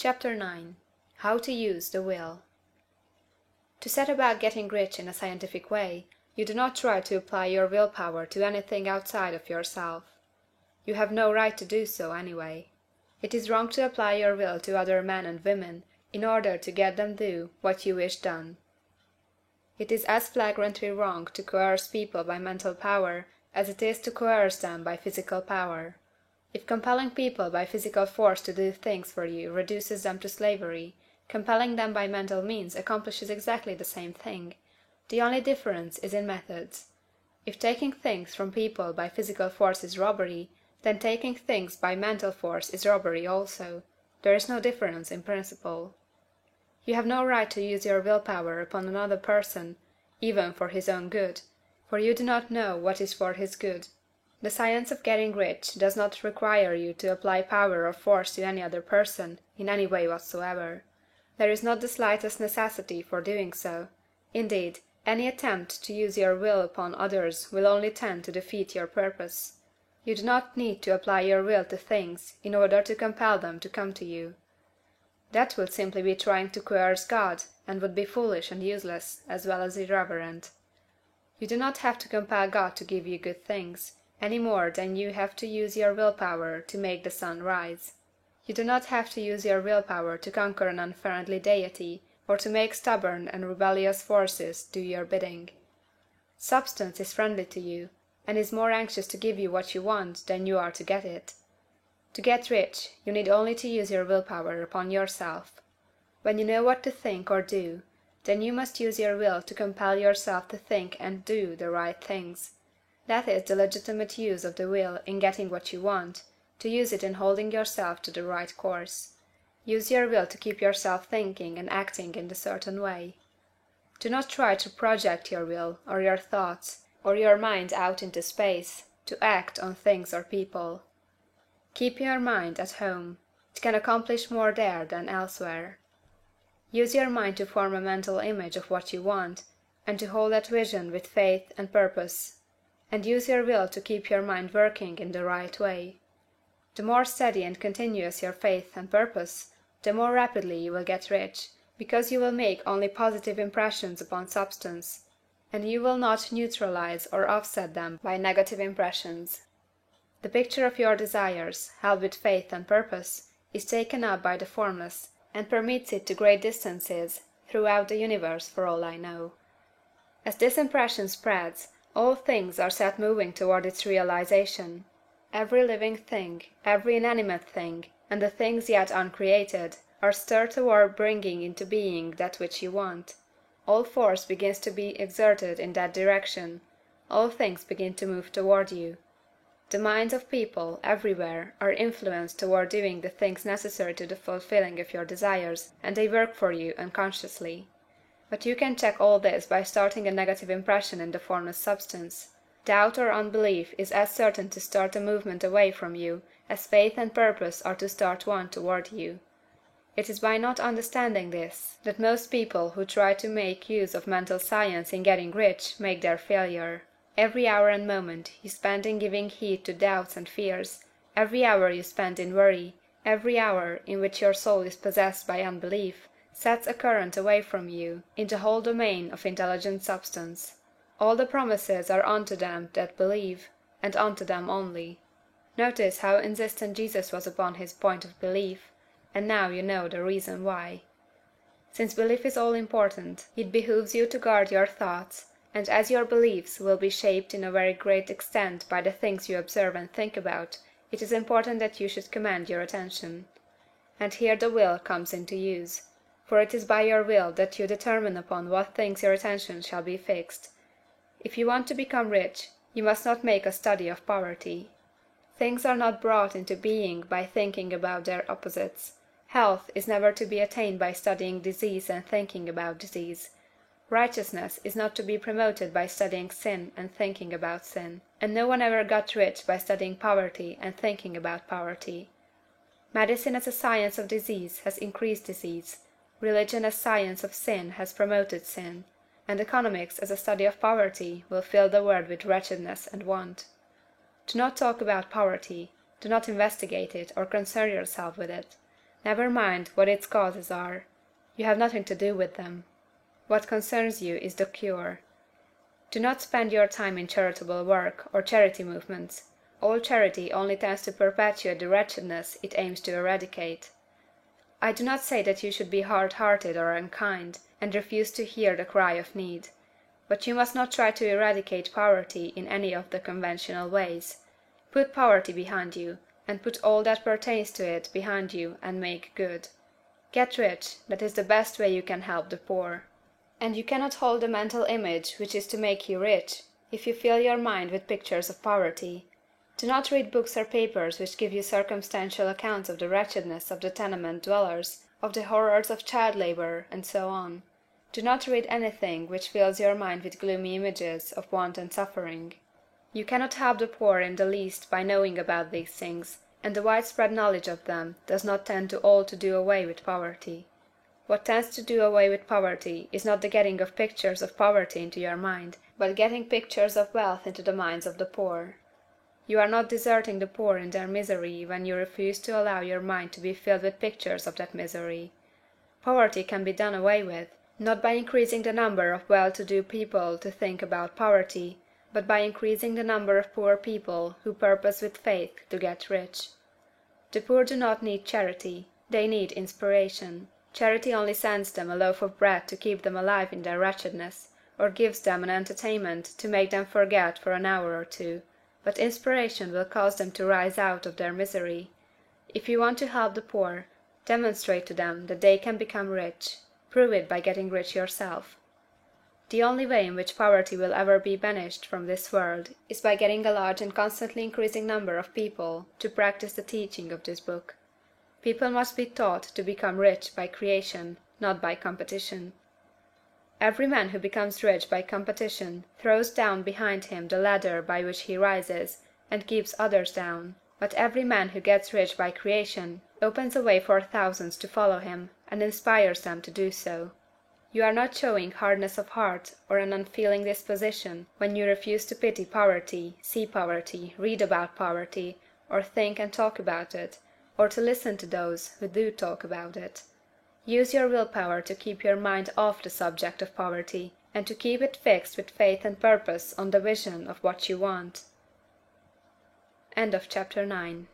Chapter 9. How to Use the Will. To set about getting rich in a scientific way, you do not try to apply your will power to anything outside of yourself. You have no right to do so, anyway. It is wrong to apply your will to other men and women in order to get them do what you wish done. It is as flagrantly wrong to coerce people by mental power as it is to coerce them by physical power. If compelling people by physical force to do things for you reduces them to slavery, compelling them by mental means accomplishes exactly the same thing. The only difference is in methods. If taking things from people by physical force is robbery, then taking things by mental force is robbery also. There is no difference in principle. You have no right to use your will power upon another person, even for his own good, for you do not know what is for his good. The science of getting rich does not require you to apply power or force to any other person, in any way whatsoever. There is not the slightest necessity for doing so. Indeed, any attempt to use your will upon others will only tend to defeat your purpose. You do not need to apply your will to things in order to compel them to come to you. That would simply be trying to coerce God, and would be foolish and useless, as well as irreverent. You do not have to compel God to give you good things, any more than you have to use your will power to make the sun rise. You do not have to use your will power to conquer an unfriendly deity, or to make stubborn and rebellious forces do your bidding. Substance is friendly to you, and is more anxious to give you what you want than you are to get it. To get rich, you need only to use your will power upon yourself. When you know what to think or do, then you must use your will to compel yourself to think and do the right things. That is the legitimate use of the will in getting what you want, to use it in holding yourself to the right course. Use your will to keep yourself thinking and acting in a certain way. Do not try to project your will, or your thoughts, or your mind out into space, to act on things or people. Keep your mind at home. It can accomplish more there than elsewhere. Use your mind to form a mental image of what you want, and to hold that vision with faith and purpose. And use your will to keep your mind working in the right way. The more steady and continuous your faith and purpose, the more rapidly you will get rich, because you will make only positive impressions upon substance, and you will not neutralize or offset them by negative impressions. The picture of your desires, held with faith and purpose, is taken up by the Formless, and permits it to great distances throughout the universe for all I know. As this impression spreads, all things are set moving toward its realization. Every living thing, every inanimate thing, and the things yet uncreated, are stirred toward bringing into being that which you want. All force begins to be exerted in that direction. All things begin to move toward you. The minds of people, everywhere, are influenced toward doing the things necessary to the fulfilling of your desires, and they work for you unconsciously. But you can check all this by starting a negative impression in the formless substance. Doubt or unbelief is as certain to start a movement away from you as faith and purpose are to start one toward you. It is by not understanding this that most people who try to make use of mental science in getting rich make their failure. Every hour and moment you spend in giving heed to doubts and fears, every hour you spend in worry, every hour in which your soul is possessed by unbelief, sets a current away from you in the whole domain of intelligent substance. All the promises are unto them that believe, and unto them only. Notice how insistent Jesus was upon his point of belief, and now you know the reason why. Since belief is all important, it behooves you to guard your thoughts, and as your beliefs will be shaped in a very great extent by the things you observe and think about, it is important that you should command your attention. And here the will comes into use. For it is by your will that you determine upon what things your attention shall be fixed. If you want to become rich, you must not make a study of poverty. Things are not brought into being by thinking about their opposites. Health is never to be attained by studying disease and thinking about disease. Righteousness is not to be promoted by studying sin and thinking about sin. And no one ever got rich by studying poverty and thinking about poverty. Medicine as a science of disease has increased disease. Religion as science of sin has promoted sin, and economics as a study of poverty will fill the world with wretchedness and want. Do not talk about poverty, do not investigate it or concern yourself with it. Never mind what its causes are. You have nothing to do with them. What concerns you is the cure. Do not spend your time in charitable work or charity movements. All charity only tends to perpetuate the wretchedness it aims to eradicate. I do not say that you should be hard-hearted or unkind, and refuse to hear the cry of need. But you must not try to eradicate poverty in any of the conventional ways. Put poverty behind you, and put all that pertains to it behind you, and make good. Get rich, that is the best way you can help the poor. And you cannot hold the mental image which is to make you rich, if you fill your mind with pictures of poverty. Do not read books or papers which give you circumstantial accounts of the wretchedness of the tenement dwellers, of the horrors of child labor, and so on. Do not read anything which fills your mind with gloomy images of want and suffering. You cannot help the poor in the least by knowing about these things, and the widespread knowledge of them does not tend to all to do away with poverty. What tends to do away with poverty is not the getting of pictures of poverty into your mind, but getting pictures of wealth into the minds of the poor. You are not deserting the poor in their misery when you refuse to allow your mind to be filled with pictures of that misery. Poverty can be done away with, not by increasing the number of well-to-do people to think about poverty, but by increasing the number of poor people who purpose with faith to get rich. The poor do not need charity, they need inspiration. Charity only sends them a loaf of bread to keep them alive in their wretchedness, or gives them an entertainment to make them forget for an hour or two, but inspiration will cause them to rise out of their misery. If you want to help the poor, demonstrate to them that they can become rich. Prove it by getting rich yourself. The only way in which poverty will ever be banished from this world is by getting a large and constantly increasing number of people to practice the teaching of this book. People must be taught to become rich by creation, not by competition. Every man who becomes rich by competition throws down behind him the ladder by which he rises, and keeps others down. But every man who gets rich by creation opens a way for thousands to follow him, and inspires them to do so. You are not showing hardness of heart or an unfeeling disposition when you refuse to pity poverty, see poverty, read about poverty, or think and talk about it, or to listen to those who do talk about it. Use your willpower to keep your mind off the subject of poverty, and to keep it fixed with faith and purpose on the vision of what you want. End of chapter 9.